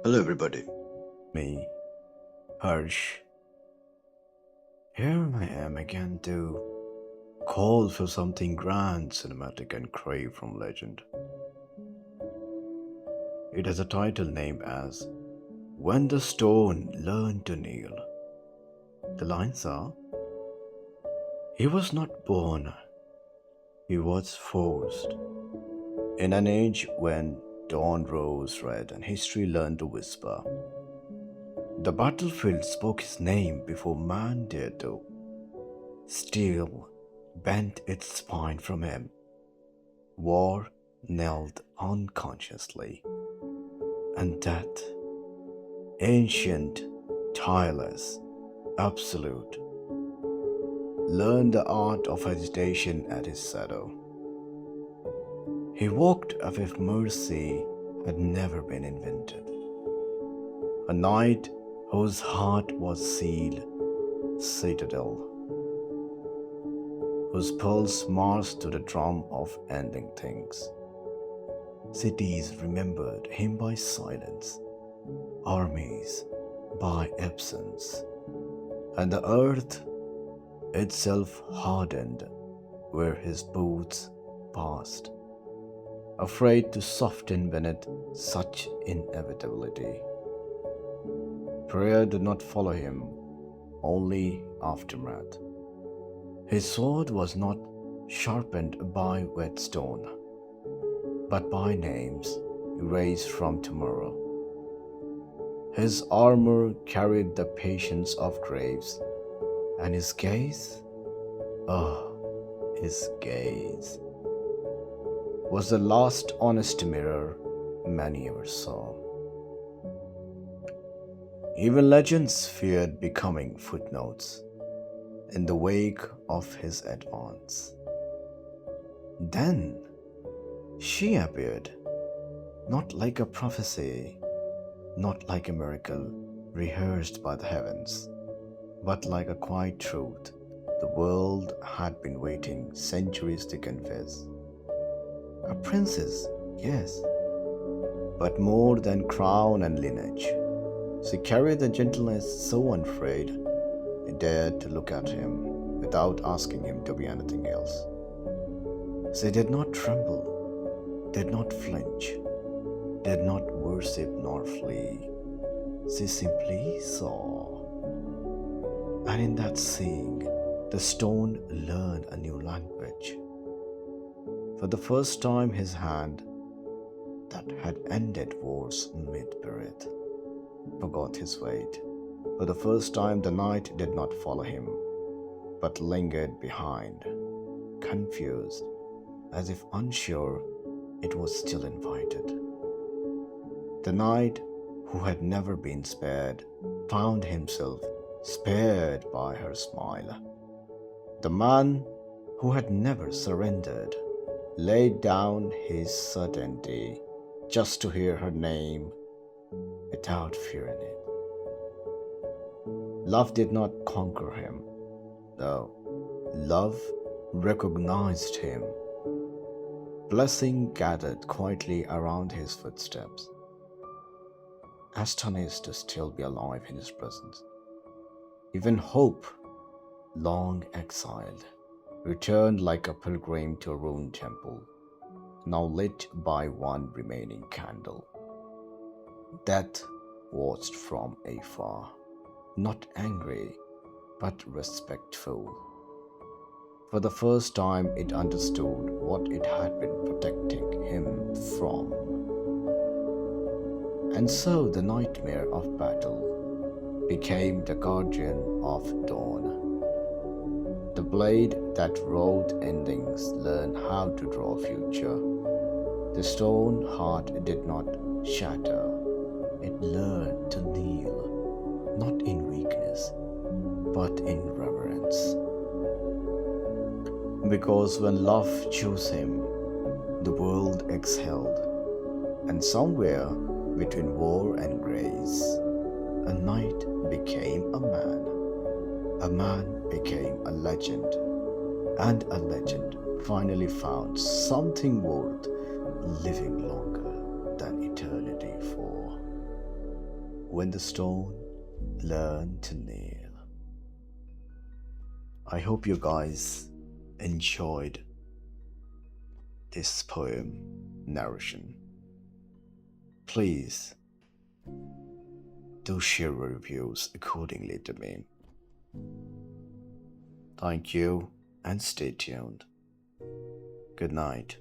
Hello, everybody. Me, Harsh. Here I am again to call for something grand, cinematic, and crave from legend. It has a title named as When the Stone Learned to Kneel. The lines are: He was not born, he was forced. In an age when dawn rose red and history learned to whisper, the battlefield spoke his name before man dared to. Steel bent its spine from him. War knelt unconsciously. And death, ancient, tireless, absolute, learned the art of agitation at his shadow. He walked as if mercy had never been invented. A knight whose heart was sealed, citadel, whose pulse marched to the drum of ending things. Cities remembered him by silence, armies by absence, and the earth itself hardened where his boots passed, afraid to soften beneath such inevitability. Prayer did not follow him, only aftermath. His sword was not sharpened by whetstone, but by names erased from tomorrow. His armor carried the patience of graves, and his gaze, his gaze, was the last honest mirror many ever saw. Even legends feared becoming footnotes in the wake of his advance. Then she appeared, not like a prophecy, not like a miracle rehearsed by the heavens, but like a quiet truth the world had been waiting centuries to confess. A princess, yes, but more than crown and lineage. She carried a gentleness so unafraid, he dared to look at him without asking him to be anything else. She did not tremble, did not flinch, did not worship nor flee. She simply saw. And in that seeing, the stone learned a new language. For the first time, his hand, that had ended wars mid-breath, forgot his weight. For the first time, the knight did not follow him, but lingered behind, confused, as if unsure it was still invited. The knight, who had never been spared, found himself spared by her smile. The man, who had never surrendered, laid down his certainty just to hear her name without fear in it. Love did not conquer him, though. Love recognized him. Blessing gathered quietly around his footsteps, astonished to still be alive in his presence. Even hope, long exiled, returned like a pilgrim to a ruined temple, now lit by one remaining candle. Death watched from afar, not angry, but respectful. For the first time, it understood what it had been protecting him from. And so the nightmare of battle became the guardian of dawn. The blade that wrote endings learned how to draw a future. The stone heart did not shatter. It learned to kneel, not in weakness, but in reverence. Because when love chose him, the world exhaled, and somewhere between war and grace, a knight became a man became a legend, and a legend finally found something worth living longer than eternity for. when the stone learned to kneel. I hope you guys enjoyed this poem narration. Please do share your reviews accordingly to me. Thank you and stay tuned. Good night.